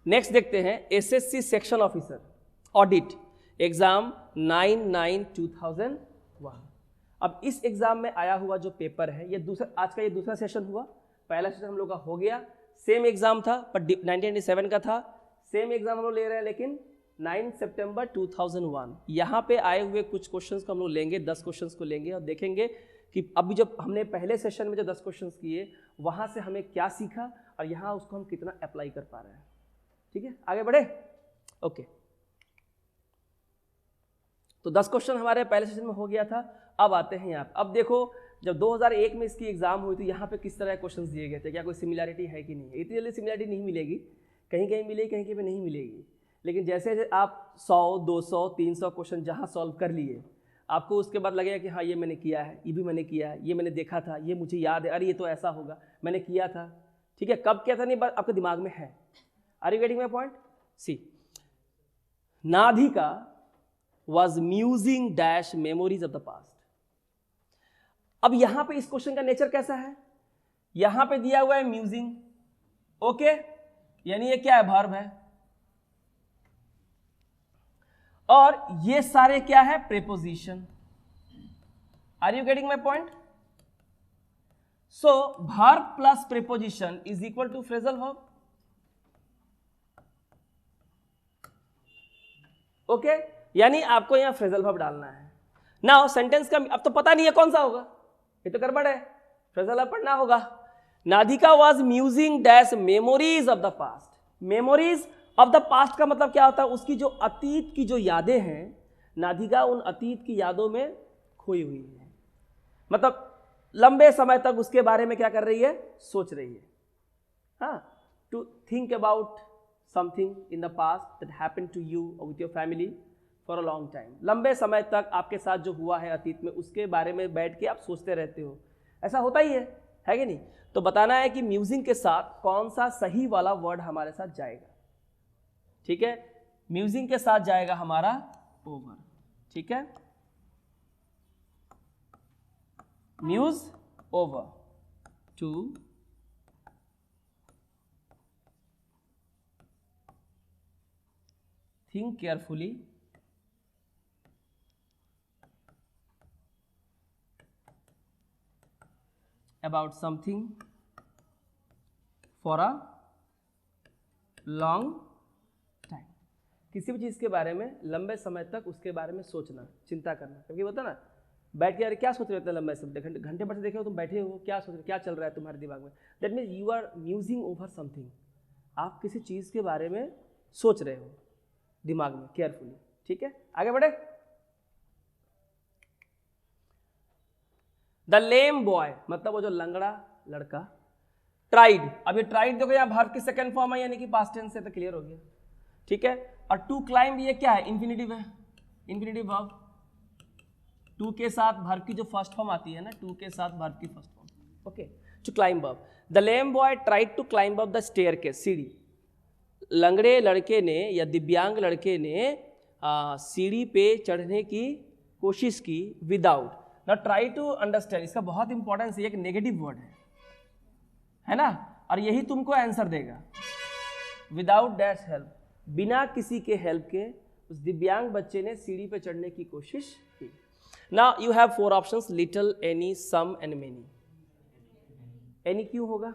Next देखते हैं SSC section officer audit exam 9/9/2001। अब इस एग्जाम में आया हुआ जो पेपर है ये दूसरा, आज का ये दूसरा सेशन हुआ। पहला सेशन हम लोग का हो गया, सेम एग्जाम था पर 1997 का था, सेम एग्जाम हम लोग ले रहे हैं लेकिन 9 सितंबर 2001। यहाँ पे आए हुए कुछ क्वेश्चंस को हम लोग लेंगे, 10 क्वेश्चंस को लेंगे और देखेंगे कि अभी जब हमने पहले सेशन में जो 10 क्वेश्चंस किए वहाँ से हमें क्या सीखा और यहाँ उसको हम कितना अप्लाई कर पा रहे हैं। ठीक है, आगे बढ़े। ओके, तो 10 क्वेश्चन हमारे पहले सेशन में हो गया था। अब आते हैं यहाँ। अब देखो जब 2001 में इसकी एग्जाम हुई तो यहाँ पे किस तरह के क्वेश्चंस दिए गए थे, क्या कोई सिमिलैरिटी है कि नहीं। इतनी जल्दी सिमिलैरिटी नहीं मिलेगी, कहीं कहीं मिलेगी, कहीं कहीं पे नहीं मिलेगी। लेकिन जैसे आप 100, 200, 300 क्वेश्चन जहाँ सॉल्व कर लिए, आपको उसके बाद लगेगा कि हाँ ये मैंने किया है, ये भी मैंने किया है, ये मैंने देखा था, ये मुझे याद है, अरे ये तो ऐसा होगा, मैंने किया था। ठीक है, कब किया था नहीं बात आपके दिमाग में है। Are you getting my point? See, Nadhika was musing dash memories of the past। अब यहां पे इस क्वेश्चन का नेचर कैसा है, यहां पे दिया हुआ है म्यूजिंग, ओके, यानी ये क्या है, वर्ब है, और ये सारे क्या है, preposition. Are you getting my point? So verb plus preposition is equal to phrasal verb. Okay, यानी आपको यहां फ्रेजल वर्ब डालना है ना। सेंटेंस का अब तो पता नहीं है कौन सा होगा, ये तो गड़बड़ है, फ्रेजल वर्ब पढ़ना होगा। Nadhika was musing dash memories of the past. Memories of the past का मतलब क्या होता है, उसकी जो अतीत की जो यादें हैं, नाधिका उन अतीत की यादों में खोई हुई है, मतलब लंबे समय तक उसके बारे में क्या कर रही है, सोच रही है। हाँ, to think about something in the past that happened to you और with your family for a long time. लंबे समय तक आपके साथ जो हुआ है अतीत में, उसके बारे में बैठ के आप सोचते रहते हो, ऐसा होता ही है कि नहीं। तो बताना है कि म्यूजिंग के साथ कौन सा सही वाला वर्ड हमारे साथ जाएगा। ठीक है, म्यूजिंग के साथ जाएगा हमारा ओवर। ठीक है, muse over, to think carefully about something for a long time। किसी भी चीज़ के बारे में लंबे समय तक उसके बारे में सोचना, चिंता करना। क्योंकि होता ना, बैठ के अरे क्या सोच रहे थे लंबे समय, घंटे भर से देखे हो तुम बैठे हो, क्या सोच रहे, क्या चल रहा है तुम्हारे दिमाग में। That means you are musing over something, आप किसी चीज़ के बारे में सोच रहे हो दिमाग में केयरफुली। ठीक है, आगे बढ़े। द लेम बॉय मतलब वो जो लंगड़ा लड़का। ट्राइड, अब ये ट्राइड देखो यहाँ वर्ब की सेकंड फॉर्म है, यानी कि पास्ट टेंस से, तो क्लियर हो गया। ठीक है, और टू क्लाइंब ये क्या है, इन्फिनिटिव है, इन्फिनिटिव वर्ब। टू के साथ वर्ब की जो फर्स्ट फॉर्म आती है ना, टू के साथ वर्ब की first form. Okay, to climb verb. The lame boy tried to climb up the staircase, सीढ़ी। लंगड़े लड़के ने या दिव्यांग लड़के ने सीढ़ी पे चढ़ने की कोशिश की विदाउट। ना ट्राई टू अंडरस्टैंड, इसका बहुत इंपॉर्टेंस है, एक नेगेटिव वर्ड है ना, और यही तुमको आंसर देगा। विदाउट डैश हेल्प, बिना किसी के हेल्प के उस दिव्यांग बच्चे ने सीढ़ी पे चढ़ने की कोशिश की। Now you have 4 options, little, any, some and many. Any क्यों होगा,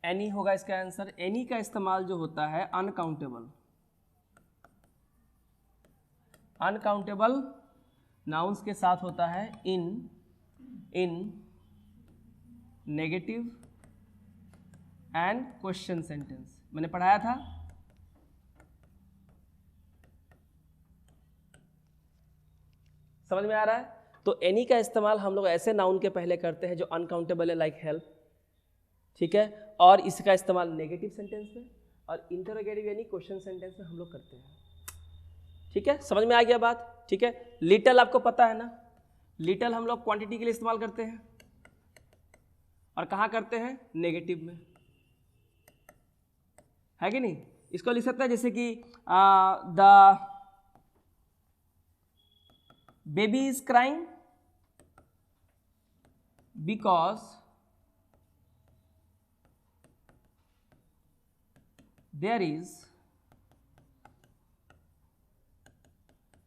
एनी होगा इसका आंसर। एनी का इस्तेमाल जो होता है अनकाउंटेबल, अनकाउंटेबल नाउन्स के साथ होता है इन नेगेटिव एंड क्वेश्चन सेंटेंस। मैंने पढ़ाया था, समझ में आ रहा है। तो एनी का इस्तेमाल हम लोग ऐसे नाउन के पहले करते हैं जो अनकाउंटेबल है, लाइक हेल्प। ठीक है, और इसका इस्तेमाल नेगेटिव सेंटेंस में और इंटरोगेटिव यानी क्वेश्चन सेंटेंस में हम लोग करते हैं। ठीक है, समझ में आ गया बात। ठीक है, लिटल आपको पता है ना, लिटल हम लोग क्वांटिटी के लिए इस्तेमाल करते हैं, और कहाँ करते हैं, नेगेटिव में, है कि नहीं। इसको लिख सकते हैं जैसे कि the baby is crying because there is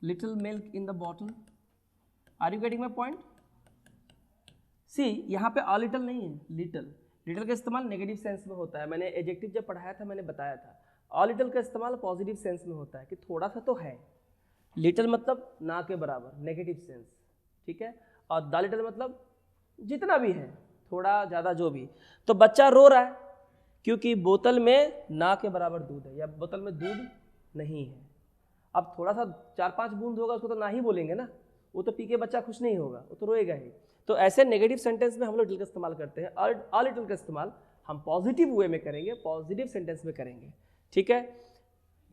little milk in the bottle. Are you getting my point? See यहाँ पे अ लिटल नहीं है, लिटल। लिटल का इस्तेमाल नेगेटिव सेंस में होता है। मैंने एडजेक्टिव जब पढ़ाया था मैंने बताया था। अ लिटल का इस्तेमाल पॉजिटिव सेंस में होता है कि थोड़ा सा तो है। लिटल मतलब ना के बराबर, नेगेटिव सेंस, ठीक है। और द लिटल मतलब जितना भी है, थोड़ा ज़्यादा जो भी। तो बच्चा रो रहा है क्योंकि बोतल में ना के बराबर दूध है या बोतल में दूध नहीं है। अब थोड़ा सा 4-5 बूंद होगा उसको तो ना ही बोलेंगे ना, वो तो पी के बच्चा खुश नहीं होगा, वो तो रोएगा ही। तो ऐसे नेगेटिव सेंटेंस में हम लोग लिटिल का इस्तेमाल करते हैं। अ लिटिल का इस्तेमाल हम पॉजिटिव वे में करेंगे, पॉजिटिव सेंटेंस में करेंगे, ठीक है।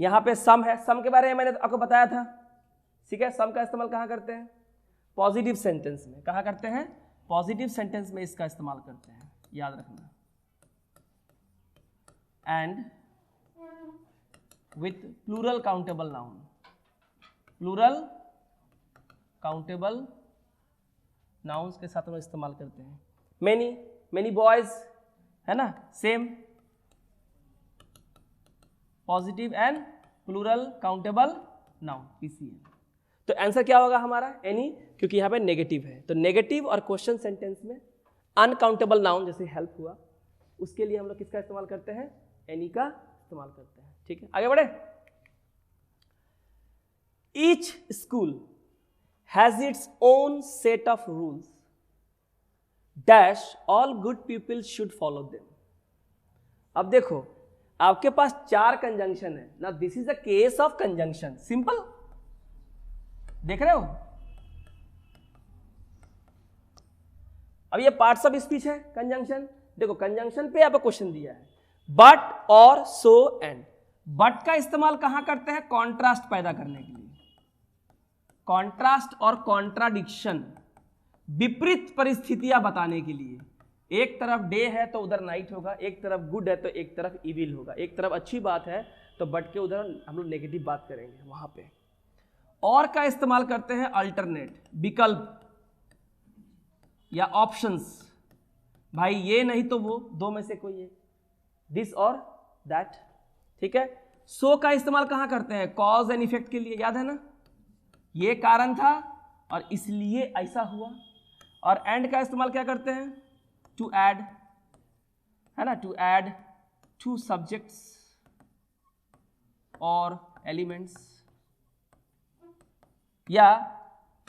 यहाँ पे सम है, सम के बारे में मैंने आपको बताया था, ठीक है। सम का इस्तेमाल कहाँ करते हैं? पॉजिटिव सेंटेंस में। कहाँ करते हैं? पॉजिटिव सेंटेंस में इसका इस्तेमाल करते हैं, याद रखना। And with plural countable noun, plural countable nouns के साथ हम इस्तेमाल करते हैं। मेनी, मेनी बॉयज, है ना, same. Positive and plural countable noun, PCN. तो आंसर क्या होगा हमारा? एनी, क्योंकि यहाँ पे नेगेटिव है। तो नेगेटिव और क्वेश्चन सेंटेंस में अनकाउंटेबल नाउन जैसे हेल्प हुआ, उसके लिए हम लोग किसका इस्तेमाल करते हैं? एनी का इस्तेमाल करते हैं, ठीक है। आगे बढ़े। Each school has its own set of rules dash all good people should follow them। अब देखो आपके पास 4 कंजंक्शन है ना, this is a case of conjunction, simple, देख रहे हो। अब ये पार्ट्स ऑफ स्पीच है, कंजंक्शन। देखो कंजंक्शन पे आपको क्वेश्चन दिया है, बट और सो एंड। बट का इस्तेमाल कहां करते हैं? कॉन्ट्रास्ट पैदा करने के लिए। कॉन्ट्रास्ट और कॉन्ट्राडिक्शन, विपरीत परिस्थितियां बताने के लिए। एक तरफ डे है तो उधर नाइट होगा, एक तरफ गुड है तो एक तरफ इविल होगा, एक तरफ अच्छी बात है तो बट के उधर हम लोग नेगेटिव बात करेंगे वहां पे। और का इस्तेमाल करते हैं अल्टरनेट, विकल्प या ऑप्शंस। भाई ये नहीं तो वो, दो में से कोई है, दिस और दैट, ठीक है। सो का इस्तेमाल कहां करते हैं? कॉज एंड इफेक्ट के लिए, याद है ना, ये कारण था और इसलिए ऐसा हुआ। और एंड का इस्तेमाल क्या करते हैं? टू ऐड, है ना, टू ऐड टू सब्जेक्ट्स और एलिमेंट्स। या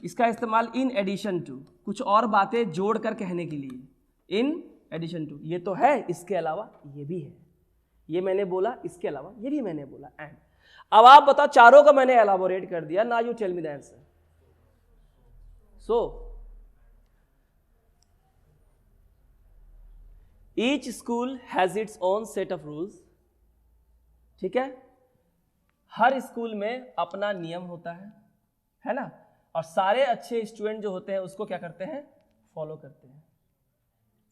इसका इस्तेमाल इन एडिशन टू, कुछ और बातें जोड़कर कहने के लिए, इन एडिशन टू। ये तो है, इसके अलावा ये भी है, ये मैंने बोला, इसके अलावा ये भी मैंने बोला, एंड। अब आप बताओ, चारों को मैंने एलाबोरेट कर दिया ना, you tell me the answer. So each school has its own set of rules, ठीक है। हर स्कूल में अपना नियम होता है ना। और सारे अच्छे स्टूडेंट जो होते हैं उसको क्या करते हैं? फॉलो करते हैं।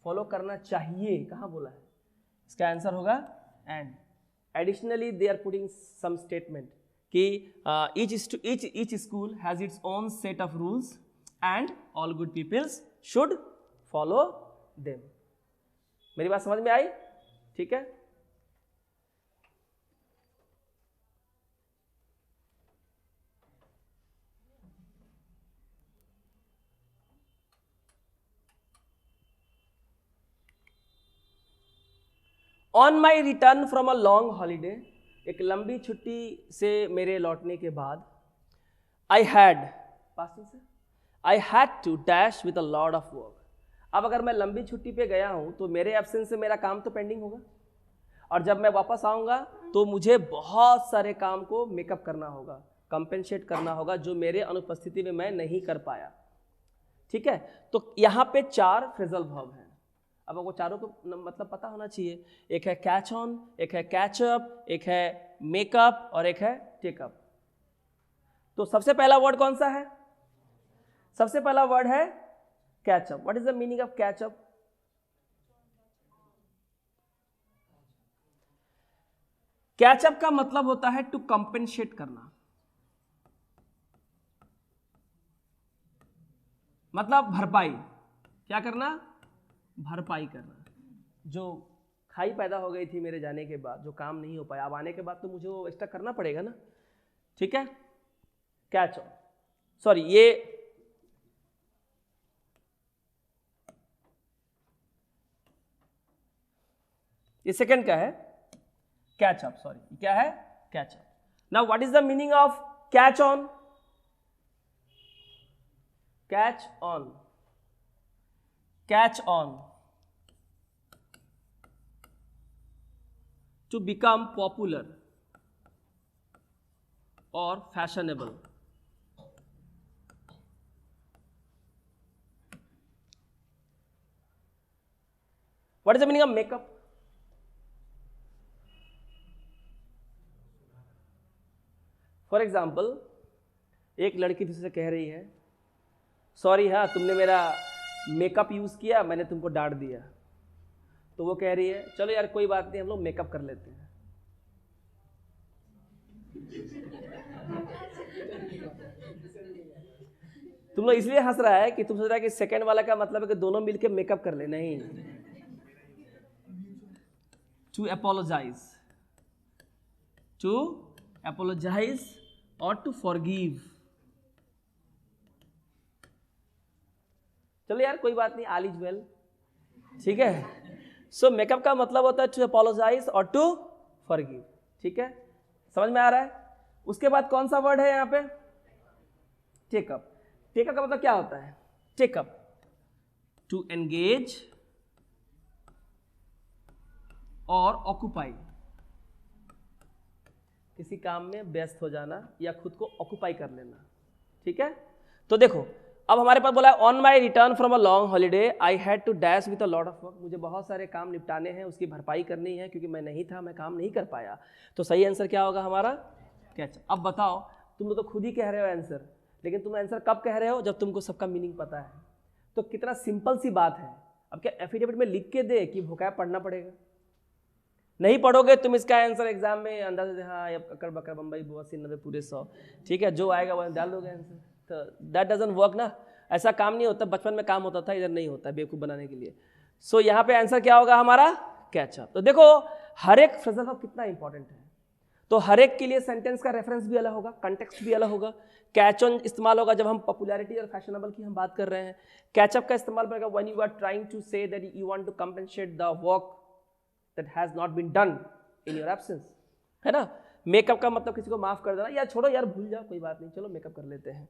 फॉलो करना चाहिए, कहां बोला है? इसका आंसर होगा and. Additionally, they are putting some statement कि each school has its own set of rules and all good people should follow them। मेरी बात समझ में आई? ठीक है। On my return from a long holiday, एक लंबी छुट्टी से मेरे लौटने के बाद, I had to dash with a lot of work. अब अगर मैं लंबी छुट्टी पे गया हूं तो मेरे एब्सेंस से मेरा काम तो पेंडिंग होगा, और जब मैं वापस आऊंगा तो मुझे बहुत सारे काम को मेकअप करना होगा, कंपेंसेट करना होगा, जो मेरे अनुपस्थिति में मैं नहीं कर पाया, ठीक है। तो यहाँ पे 4 फ्रेजल वर्ब हैं। अब आपको चारों को मतलब पता होना चाहिए। एक है कैच ऑन, एक है कैच अप, एक है मेकअप और एक है टेकअप। तो सबसे पहला वर्ड कौन सा है? सबसे पहला वर्ड है catch up. What is the meaning of catch up? Catch up का मतलब होता है टू कंपेंसेट करना, मतलब भरपाई। क्या करना? भरपाई करना। जो खाई पैदा हो गई थी मेरे जाने के बाद, जो काम नहीं हो पाया, अब आने के बाद तो मुझे वो एक्स्ट्रा करना पड़ेगा ना, ठीक है। कैच ऑन, सॉरी ये सेकंड का है, कैच अप, सॉरी क्या है, catch up. Now what is the meaning of catch on? Catch on, catch on, to become popular or fashionable. What is the meaning of makeup? For example, एक लड़की दूसरे से कह रही है, सॉरी हाँ तुमने मेरा मेकअप यूज किया, मैंने तुमको डांट दिया। तो वो कह रही है, चलो यार कोई बात नहीं, हम लोग मेकअप कर लेते हैं। तुम लोग इसलिए हंस रहा है कि तुम सोच रहा है कि सेकंड वाला का मतलब है कि दोनों मिलके मेकअप कर ले, नहीं। टू अपोलोजाइज और टू फॉरगिव। चलो यार कोई बात नहीं, ऑल इज वेल, ठीक है। सो मेकअप का मतलब होता है टू अपोलोजाइज और टू फॉरगिव, ठीक है, समझ में आ रहा है। उसके बाद कौन सा वर्ड है यहाँ पे? टेकअप। टेकअप का मतलब क्या होता है? टेकअप, टू एंगेज और ऑक्युपाई, किसी काम में व्यस्त हो जाना या खुद को ऑक्युपाई कर लेना, ठीक है। तो देखो अब हमारे पास बोला है, on my return from a long holiday I had to dash with a lot of work. मुझे बहुत सारे काम निपटाने हैं, उसकी भरपाई करनी है, क्योंकि मैं नहीं था, मैं काम नहीं कर पाया। तो सही आंसर क्या होगा हमारा? कैच। अब बताओ, तुम लोग तो खुद ही कह रहे हो आंसर, लेकिन तुम आंसर कब कह रहे हो? जब तुमको सबका मीनिंग पता है। तो कितना सिंपल सी बात है। अब क्या एफिडेविट में लिख के दे कि वोकैब पढ़ना पड़ेगा? नहीं पढ़ोगे तुम इसका आंसर एग्जाम में अंदाजा से, हाँ अब अकड़ बकड़ बम्बई बुआ सी नब्बे पूरे 100, ठीक है, जो आएगा वो डाल दोगे आंसर। तो दैट डजंट वर्क ना, ऐसा काम नहीं होता। बचपन में काम होता था, इधर नहीं होता बेवकूफ़ बनाने के लिए। सो यहाँ पे आंसर क्या होगा हमारा? कैचअप। तो देखो हर एक फ्रेजल वर्ब कितना इंपॉर्टेंट है। तो हर एक के लिए सेंटेंस का रेफरेंस भी अलग होगा, कंटेक्स्ट भी अलग होगा। कैच ऑन इस्तेमाल होगा जब हम पॉपुलैरिटी और फैशनेबल की हम बात कर रहे हैं। कैचअप का इस्तेमाल होगा when you are trying to say that you want to compensate the work that has not been done in your absence, है ना। मेकअप का मतलब किसी को माफ कर देना, या छोड़ो यार भूल जाओ कोई बात नहीं, चलो मेकअप कर लेते हैं।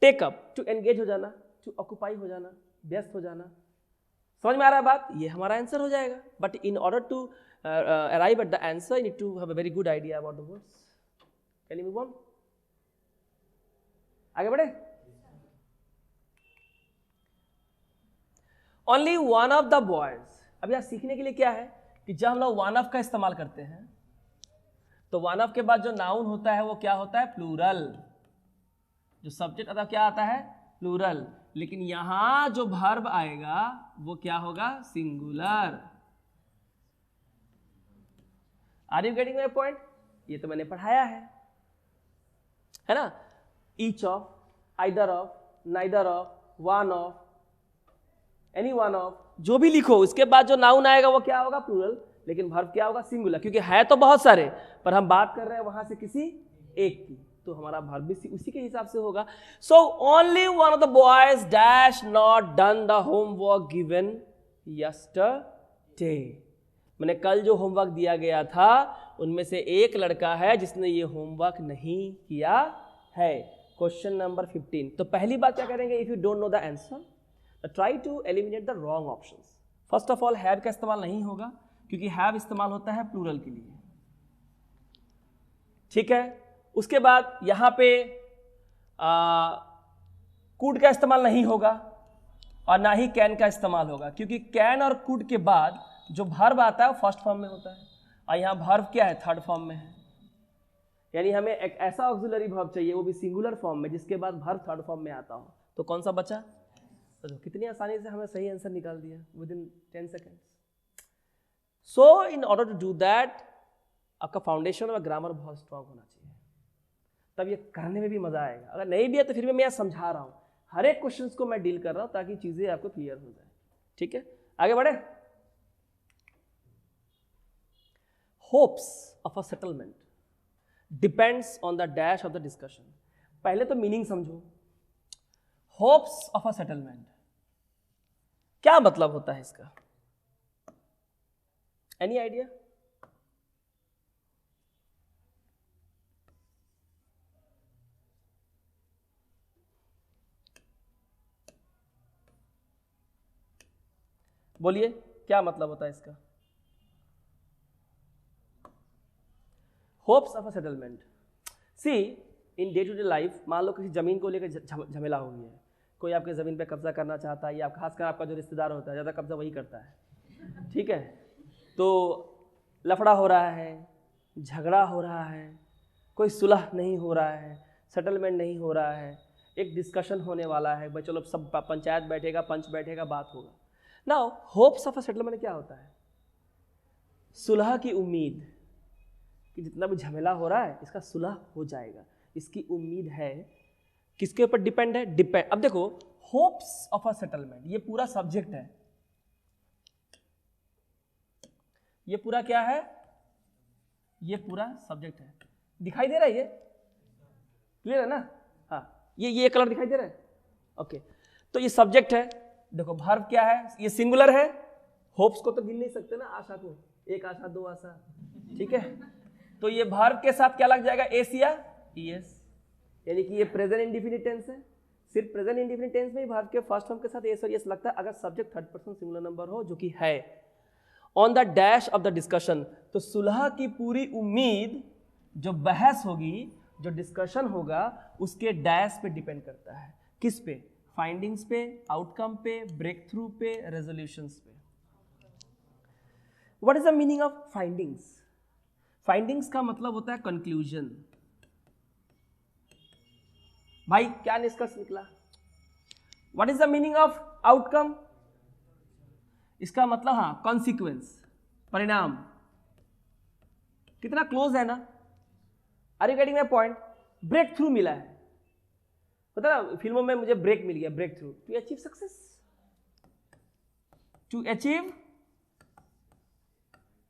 टेकअप, टू एंगेज हो जाना, टू ऑक्युपाई हो जाना, व्यस्त हो जाना। समझ में आ रहा है बात? ये हमारा आंसर हो जाएगा। But in order to arrive at the answer, you need to have a very good idea about the words. Can you move on? आगे बढ़े। Only one of the boys, अब यहाँ सीखने के लिए क्या है कि जब हम लोग one of का इस्तेमाल करते हैं तो one of के बाद जो नाउन होता है वो क्या होता है? प्लूरल। जो सब्जेक्ट आता क्या आता है? प्लूरल। लेकिन यहां जो वर्ब आएगा वो क्या होगा? Singular. Are you getting my point? ये तो मैंने पढ़ाया है ना। Each of, either of, neither of, one of, any one of, जो भी लिखो उसके बाद जो नाउन आएगा वो क्या होगा? प्लूरल। लेकिन वर्ब क्या होगा? सिंगुलर। क्योंकि है तो बहुत सारे, पर हम बात कर रहे हैं वहां से किसी एक की, तो हमारा वर्ब भी उसी के हिसाब से होगा। So only one of the boys dash not done the homework given yesterday. मैंने कल जो होमवर्क दिया गया था उनमें से एक लड़का है जिसने ये होमवर्क नहीं किया है। Question number 15। तो पहली बात क्या करेंगे? If you don't know the answer try to eliminate the wrong options. First of all have का इस्तेमाल नहीं होगा, क्योंकि हैव इस्तेमाल होता है प्लूरल के लिए, ठीक है। उसके बाद यहां पे कुड का इस्तेमाल नहीं होगा और ना ही कैन का इस्तेमाल होगा, क्योंकि कैन और कुड के बाद जो वर्ब आता है वो फर्स्ट फॉर्म में होता है और यहाँ वर्ब क्या है? थर्ड फॉर्म में है। यानी हमें एक ऐसा ऑक्सिलरी वर्ब चाहिए वो भी सिंगुलर फॉर्म में जिसके बाद वर्ब थर्ड फॉर्म में आता हो। तो कौन सा बचा? तो कितनी आसानी से हमें सही आंसर निकाल दिया within 10 seconds. So in order to do that आपका फाउंडेशन और ग्रामर बहुत स्ट्रांग होना चाहिए, तब ये करने में भी मजा आएगा। अगर नहीं भी है तो फिर भी मैं समझा रहा हूँ, हर एक क्वेश्चन को मैं डील कर रहा हूँ ताकि चीजें आपको क्लियर हो जाए, ठीक है। आगे बढ़े। Hopes of a settlement depends on the dash of the discussion. पहले तो मीनिंग समझो। होप्स ऑफ अ सेटलमेंट क्या मतलब होता है इसका? Any idea? बोलिए क्या मतलब होता है इसका? Hopes of a settlement. See in day to day life, मान लो किसी जमीन को लेकर झमेला हो गया है, कोई आपके ज़मीन पे कब्जा करना चाहता है, या खासकर आपका जो रिश्तेदार होता है ज़्यादा कब्जा वही करता है, ठीक है? तो लफड़ा हो रहा है, झगड़ा हो रहा है, कोई सुलह नहीं हो रहा है, सेटलमेंट नहीं हो रहा है, एक डिस्कशन होने वाला है, भाई चलो सब पंचायत बैठेगा, पंच बैठेगा, बात होगा। Now hopes of a settlement क्या होता है? सुलह की उम्मीद कि जितना भी झमेला हो रहा है इसका सुलह हो जाएगा, इसकी उम्मीद है। किसके ऊपर डिपेंड है? डिपेंड। अब देखो होप्स ऑफ अ सेटलमेंट, ये पूरा सब्जेक्ट है, ये पूरा क्या है? ये पूरा सब्जेक्ट है। दिखाई दे रहा है? ये क्लियर है ना? हाँ, ये कलर दिखाई दे रहा है? ओके, तो ये सब्जेक्ट है। देखो वर्ब क्या है? ये सिंगुलर है। होप्स को तो गिन नहीं सकते ना, आशा को, एक आशा दो आशा, ठीक है? तो ये वर्ब के साथ क्या लग जाएगा? एस या ईएस, यानी कि ये प्रेजेंट इंडेफिनिट टेंस है। सिर्फ प्रेजेंट इंडेफिनिट टेंस में ही वर्ब के फर्स्ट फॉर्म के साथ एस और ईएस लगता है, अगर subject third person singular number हो, जो कि है। On the dash of the discussion, तो सुलह की पूरी उम्मीद, जो बहस होगी, जो डिस्कशन होगा, उसके डैश पे डिपेंड करता है। किस पे? फाइंडिंग्स पे, आउटकम पे, ब्रेक थ्रू पे, रेजोल्यूशंस पे। What is the meaning of findings? Findings का मतलब होता है कंक्लूजन। भाई क्या निष्कर्ष निकला? What is the meaning of outcome? इसका मतलब हाँ, कॉन्सिक्वेंस, परिणाम। कितना क्लोज है ना? Are you getting my point? Breakthrough मिला है, पता ना, फिल्मों में मुझे ब्रेक मिल गया, breakthrough, to achieve success, to achieve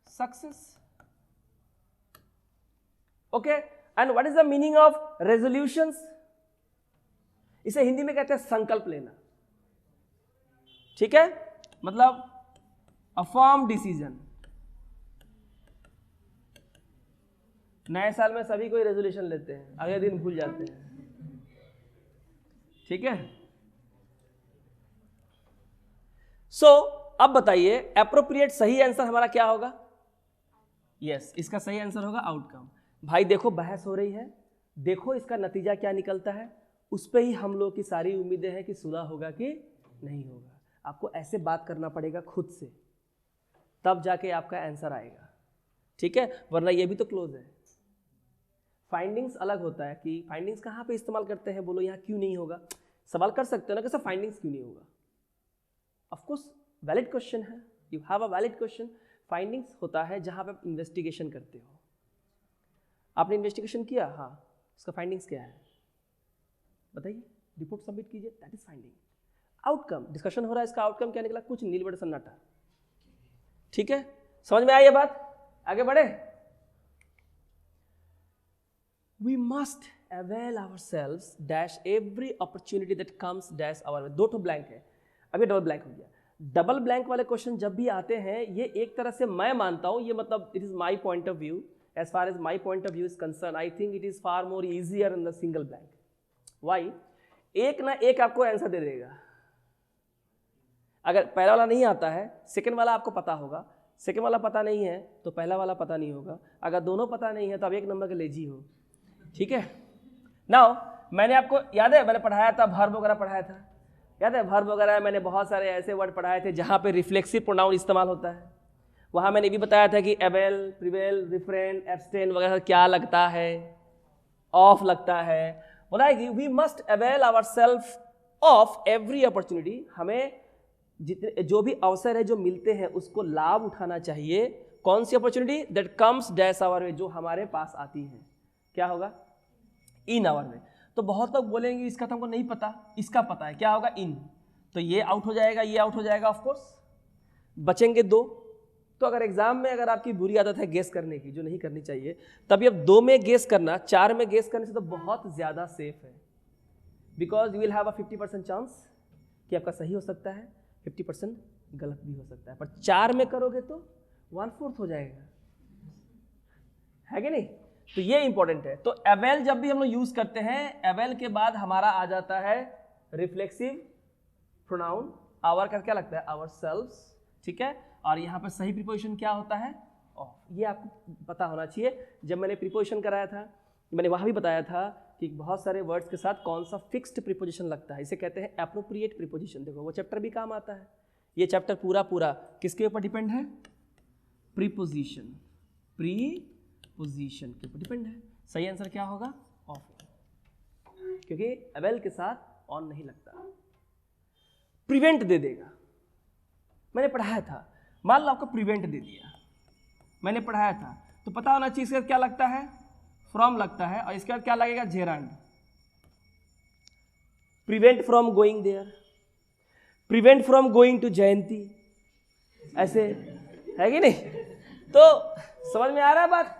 success. Okay, and what is the meaning of resolutions? इसे हिंदी में कहते हैं संकल्प लेना, ठीक है? मतलब अ फर्म डिसीजन। नए साल में सभी कोई रेजोल्यूशन लेते हैं, अगले दिन भूल जाते हैं, ठीक है? सो अब बताइए एप्रोप्रिएट सही आंसर हमारा क्या होगा? यस, इसका सही आंसर होगा आउटकम। भाई देखो बहस हो रही है, देखो इसका नतीजा क्या निकलता है, उस पर ही हम लोग की सारी उम्मीदें हैं कि सुलह होगा कि नहीं होगा। आपको ऐसे बात करना पड़ेगा खुद से, तब जाके आपका आंसर आएगा, ठीक है? वरना ये भी तो क्लोज है। फाइंडिंग्स अलग होता है कि फाइंडिंग्स कहाँ पे इस्तेमाल करते हैं, बोलो यहाँ क्यों नहीं होगा? सवाल कर सकते हो ना कि सर फाइंडिंग्स क्यों नहीं होगा? ऑफ कोर्स वैलिड क्वेश्चन है, you have a valid question. Findings होता है जहाँ पे आप इन्वेस्टिगेशन करते हो। आपने इन्वेस्टिगेशन किया, हाँ, उसका फाइंडिंग्स क्या है बताइए, रिपोर्ट सबमिट कीजिए, that is finding. Outcome, discussion हो रहा है, इसका आउटकम क्या निकला? कुछ नील बड़े सन्नाटा, ठीक है? समझ में आई ये बात? आगे बढ़े। We must avail ourselves dash every opportunity that comes dash our way। दो तो ब्लैंक है, अभी डबल ब्लैंक हो गया। डबल ब्लैंक वाले क्वेश्चन जब भी आते हैं, ये एक तरह से मैं मानता हूं, ये मतलब it is my point of view, as far as my point of view is concern, I think it is far more easier in the single blank. Why? एक ना एक आपको आंसर दे देगा। अगर पहला वाला नहीं आता है, सेकेंड वाला आपको पता होगा, सेकेंड वाला पता नहीं है तो पहला वाला पता नहीं होगा, अगर दोनों पता नहीं है तो आप एक नंबर के लेजी हो, ठीक है? नाउ मैंने आपको याद है, मैंने पढ़ाया था, वर्ब वगैरह पढ़ाया था, याद है? वर्ब वगैरह मैंने बहुत सारे ऐसे वर्ड पढ़ाए थे जहाँ पे रिफ्लेक्सिव प्रोनाउन इस्तेमाल होता है। वहाँ मैंने भी बताया था कि एवेल, प्रिवेल, रिफ्रेन, एब्सटेन वगैरह क्या लगता है, ऑफ लगता है। बोला है कि we must avail ourselves of every opportunity, हमें जितने जो भी अवसर है जो मिलते हैं उसको लाभ उठाना चाहिए। कौन सी opportunity? That comes dash our way, जो हमारे पास आती है। क्या होगा? In our way. तो बहुत लोग बोलेंगे इसका तो हमको नहीं पता, इसका पता है, क्या होगा? इन। तो ये आउट हो जाएगा, ये आउट हो जाएगा, ऑफ कोर्स बचेंगे दो। तो अगर एग्जाम में अगर आपकी बुरी आदत है गेस करने की, जो नहीं करनी चाहिए, तभी अब 2 में गेस करना 4 में गेस करने से तो बहुत ज़्यादा सेफ है, because you will have a 50% chance कि आपका सही हो सकता है, 50% गलत भी हो सकता है, पर 4 में करोगे तो 1/4 हो जाएगा, है कि नहीं? तो ये इंपॉर्टेंट है। तो एवेल जब भी हम लोग यूज करते हैं, एवेल के बाद हमारा आ जाता है रिफ्लेक्सिव प्रोनाउन, आवर का क्या लगता है, आवर सेल्व्स, ठीक है। और यहाँ पर सही प्रीपोजिशन क्या होता है, ऑफ। ये आपको पता होना चाहिए। जब मैंने प्रीपोजिशन कराया था, मैंने वहाँ भी बताया था कि बहुत सारे वर्ड्स के साथ कौन सा फिक्स्ड प्रीपोजिशन लगता है, इसे कहते हैं एप्रोप्रिएट प्रीपोजिशन। देखो वो चैप्टर भी काम आता है, ये चैप्टर पूरा किसके ऊपर डिपेंड है, प्रीपोजिशन, प्रीपोजिशन के ऊपर डिपेंड है। सही आंसर क्या होगा, ऑफ, क्योंकि एवेल के साथ ऑन नहीं लगता। प्रिवेंट दे देगा, मैंने पढ़ाया था, मान लो आपको प्रिवेंट दे दिया, मैंने पढ़ाया था, तो पता होना चाहिए इसका क्या लगता है, फ्रॉम लगता है, और इसके बाद क्या लगेगा, gerund. Prevent from going there, prevent from going to Jayanti, ऐसे है कि नहीं? तो समझ में आ रहा है बात,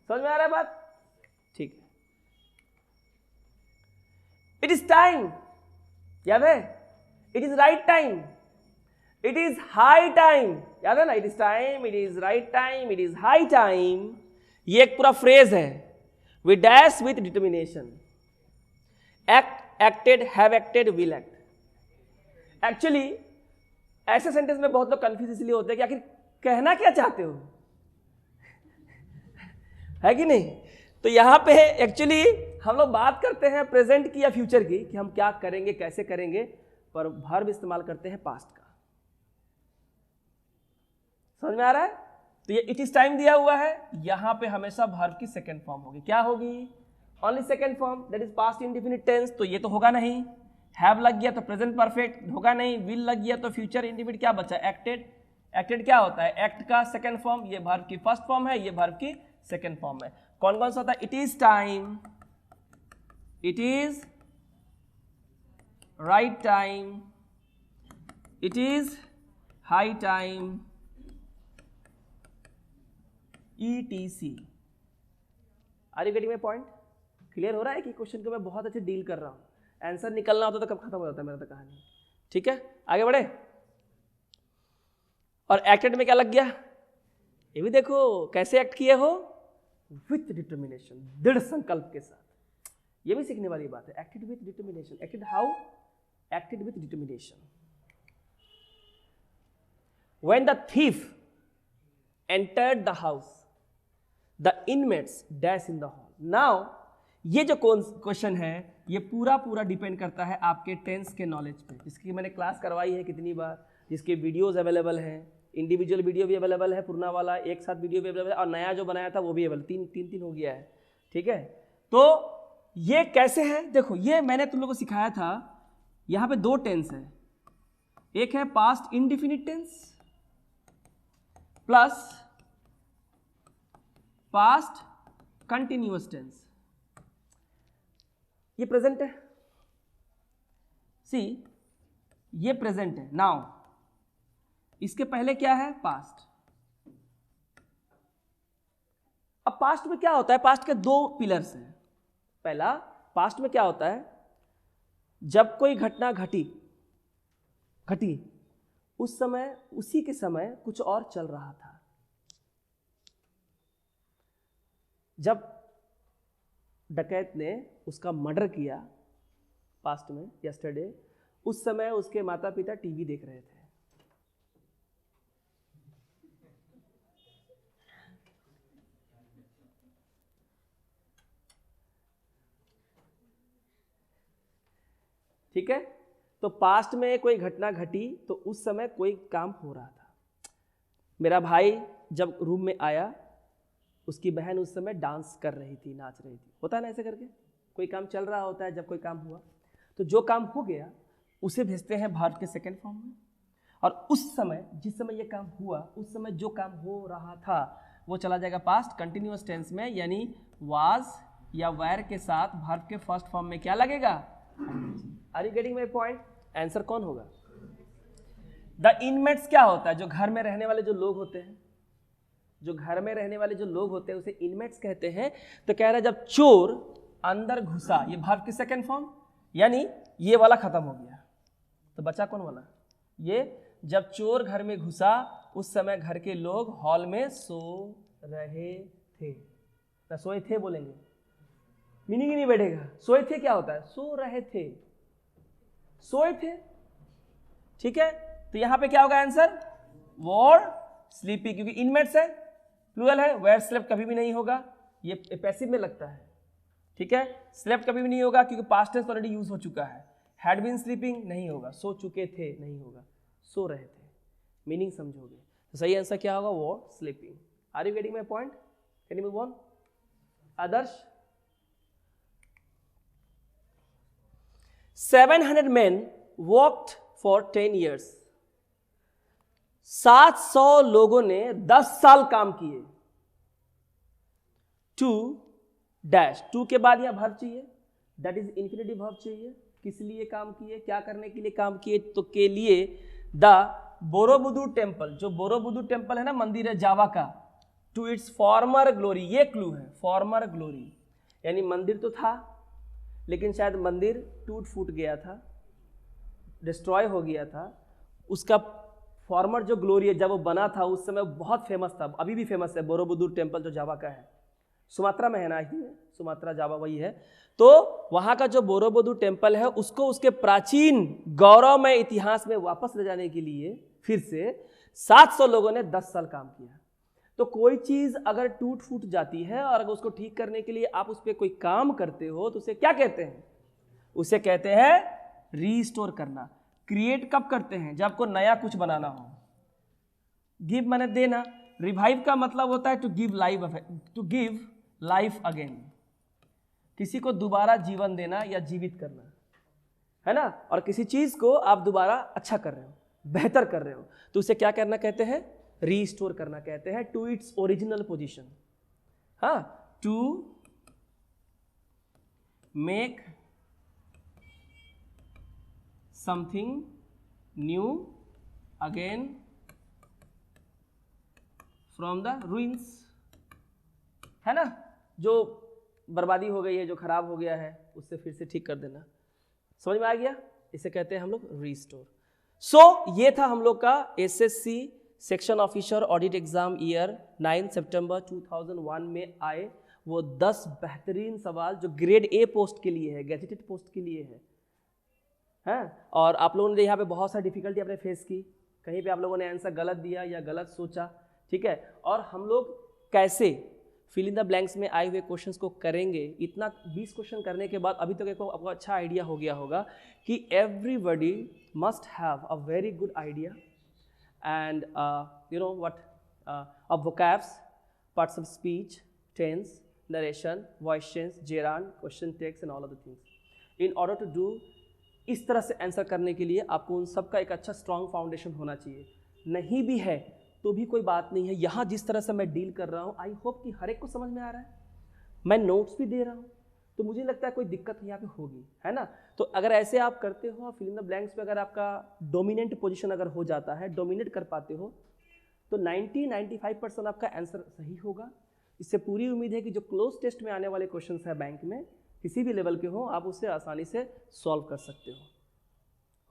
समझ में आ रहा है बात, ठीक है। इट इज टाइम, याद है, it is right time, it is high time, याद है ना, it is time, it is right time, it is high time. ये एक पूरा फ्रेज है। We dash with determination, act, acted, have acted, will act. Actually ऐसे sentence में बहुत लोग कंफ्यूज इसलिए होते हैं कि आखिर कहना क्या चाहते हो, है कि नहीं? तो यहां पे एक्चुअली हम लोग बात करते हैं प्रेजेंट की या फ्यूचर की, कि हम क्या करेंगे, कैसे करेंगे, पर वर्ब इस्तेमाल करते हैं पास्ट का। समझ में आ रहा है? तो ये इट इज टाइम दिया हुआ है, यहां पे हमेशा वर्ब की सेकंड फॉर्म होगी, क्या होगी, only second form, that is past indefinite tense. तो ये तो होगा नहीं, हैव लग गया तो प्रेजेंट परफेक्ट होगा नहीं, विल लग गया तो फ्यूचर इंडेफिनिट, क्या बचा, एक्टेड। एक्टेड क्या होता है, एक्ट का सेकंड फॉर्म, ये वर्ब की फर्स्ट फॉर्म है, ये वर्ब की सेकंड फॉर्म है। कौन कौन सा होता है, it is time, it is right time, it is high time, ETC। Are you getting my point? Clear हो रहा है कि क्वेश्चन को मैं बहुत अच्छे डील कर रहा हूं, आंसर निकलना होता तो कब खत्म हो जाता है मेरा तो कहानी, ठीक है। आगे बढ़े। और एक्टेड में क्या लग गया, ये भी देखो कैसे एक्ट किए हो, विथ डिटर्मिनेशन, दृढ़ संकल्प के साथ। ये भी सीखने वाली बात है, acted with determination. Acted how, acted with determination. When the thief entered the house, the inmates dash in the hall. Now ये जो क्वेश्चन है, ये पूरा डिपेंड करता है आपके टेंस के नॉलेज पे, जिसकी मैंने क्लास करवाई है कितनी बार, जिसके वीडियोस अवेलेबल हैं, इंडिविजुअल वीडियो भी अवेलेबल है, पुराना वाला एक साथ वीडियो भी अवेलेबल है, और नया जो बनाया था वो भी अवेलेबल, तीन हो गया है, ठीक है। तो ये कैसे है, देखो ये मैंने तुम लोगों को सिखाया था, यहाँ पे 2 टेंस है, एक है past indefinite tense plus past continuous tense. ये प्रेजेंट है, सी ये प्रेजेंट है, नाउ इसके पहले क्या है, पास्ट। अब पास्ट में क्या होता है, पास्ट के 2 पिलर्स हैं। पहला, पास्ट में क्या होता है, जब कोई घटना घटी, उस समय, उसी के समय कुछ और चल रहा था। जब डकैत ने उसका मर्डर किया पास्ट में, यस्टरडे, उस समय उसके माता पिता टीवी देख रहे थे। ठीक है। तो पास्ट में कोई घटना घटी तो उस समय कोई काम हो रहा था। मेरा भाई जब रूम में आया, उसकी बहन उस समय डांस कर रही थी, नाच रही थी, होता है ना ऐसे करके, कोई काम चल रहा होता है, जब कोई काम हुआ तो जो काम हो गया उसे भेजते हैं वर्ब के सेकंड फॉर्म में, और उस समय, जिस समय ये काम हुआ, उस समय जो काम हो रहा था वो चला जाएगा पास्ट कंटिन्यूअस टेंस में, यानी वाज या वेयर के साथ वर्ब के फर्स्ट फॉर्म में क्या लगेगा, are you getting my point? Answer कौन होगा? द इनमेट्स क्या होता है? जो घर में रहने वाले जो लोग होते हैं, जो घर में रहने वाले जो लोग होते हैं उसे इनमेट्स कहते हैं। तो कह रहा है जब चोर अंदर घुसा, ये वर्ब की सेकंड फॉर्म, यानी ये वाला खत्म हो गया, तो बचा कौन वाला? ये जब चोर घर में घुसा उस समय घर के लोग हॉल में सो रहे थे। ना सोए थे बोलेंगे, मीनिंग ही नहीं बैठेगा। सोए थे क्या होता है? सो रहे थे, सोए थे। ठीक है, तो यहां पे क्या होगा आंसर? वॉर स्लीपी, क्योंकि इनमेट्स है, प्लूरल है। वेयर स्लेप्ट कभी भी नहीं होगा, ये पैसिव में लगता है। ठीक है, स्लेप्ट कभी भी नहीं होगा क्योंकि पास्ट टेंस ऑलरेडी यूज हो चुका है। हैड बीन स्लीपिंग नहीं होगा, सो चुके थे नहीं होगा, सो रहे थे। मीनिंग समझोगे तो सही आंसर क्या होगा? Were sleeping. Are you getting my point? Can you move on? Adarsh, 700 men worked for 10 years. 700 लोगों ने 10 साल काम किए। टू डैश, टू के बाद यहां वर्ब चाहिए, दैट इज इंफिनिटिव वर्ब चाहिए। किस लिए काम किए? क्या करने के लिए काम किए? तो के लिए द बोरोबुदुर टेम्पल, जो बोरोबुदुर टेम्पल है ना, मंदिर है जावा का, टू इट्स फॉर्मर ग्लोरी। ये क्लू है, फॉर्मर ग्लोरी, यानी मंदिर तो था लेकिन शायद मंदिर टूट फूट गया था, डिस्ट्रॉय हो गया था। उसका फॉर्मर जो ग्लोरी है, जब वो बना था उस समय बहुत फेमस था, अभी भी फेमस है बोरोबुदुर टेम्पल, जो जावा का है, सुमात्रा में है ना, सुमात्रा जावा वही है। तो वहां का जो बोरोबुदुर टेम्पल है उसको उसके प्राचीन गौरवमय इतिहास में वापस ले जाने के लिए फिर से 700 लोगों ने 10 साल काम किया। तो कोई चीज अगर टूट फूट जाती है और अगर उसको ठीक करने के लिए आप उस पर कोई काम करते हो तो उसे क्या कहते हैं? उसे कहते हैं रीस्टोर करना। क्रिएट कब करते हैं? जब आपको नया कुछ बनाना हो। गिव माने देना, रिवाइव का मतलब होता है टू गिव लाइफ अगेन, किसी को दोबारा जीवन देना या जीवित करना, है ना। और किसी चीज को आप दोबारा अच्छा कर रहे हो, बेहतर कर रहे हो, तो उसे क्या करना कहते हैं? रीस्टोर करना कहते हैं, टू इट्स ओरिजिनल पोजीशन। हाँ, to make something new again from the ruins, है ना। जो बर्बादी हो गई है, जो खराब हो गया है, उससे फिर से ठीक कर देना। समझ में आ गया? इसे कहते हैं हम लोग रीस्टोर। सो ये था हम लोग का SSC section officer audit exam year 9 सितंबर 2001 में आए वो 10 बेहतरीन सवाल जो ग्रेड ए पोस्ट के लिए है, गैजेटेड पोस्ट के लिए है। हैं? और आप लोगों ने यहाँ पे बहुत सारी डिफिकल्टी आपने फेस की, कहीं पे आप लोगों ने आंसर गलत दिया या गलत सोचा, ठीक है। और हम लोग कैसे फिल इन द ब्लैंक्स में आए हुए क्वेश्चंस को करेंगे, इतना 20 क्वेश्चन करने के बाद अभी तक आपको अच्छा आइडिया हो गया होगा कि everybody must have a very good idea and you know what of vocabs, parts of speech, tense, narration, voice change, gerund, question text and all of the things. In order to do इस तरह से answer करने के लिए आपको उन सब का एक अच्छा स्ट्रॉन्ग फाउंडेशन होना चाहिए। नहीं भी है तो भी कोई बात नहीं है, यहाँ जिस तरह से मैं डील कर रहा हूँ आई होप कि हर एक को समझ में आ रहा है। मैं नोट्स भी दे रहा हूँ तो मुझे लगता है कोई दिक्कत यहाँ पे होगी, है ना। तो अगर ऐसे आप करते हो, फिल इन द ब्लैंक्स पे अगर आपका डोमिनेंट पोजीशन अगर हो जाता है, डोमिनेट कर पाते हो, तो 90-95% आपका आंसर सही होगा। इससे पूरी उम्मीद है कि जो क्लोज टेस्ट में आने वाले क्वेश्चंस है बैंक में, किसी भी लेवल के हो, आप उससे आसानी से सॉल्व कर सकते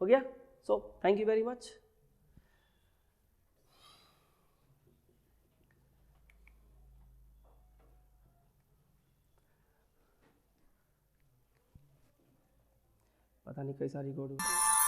हो गया। So thank you very much. पता नहीं कैसा रिकॉर्ड हुआ।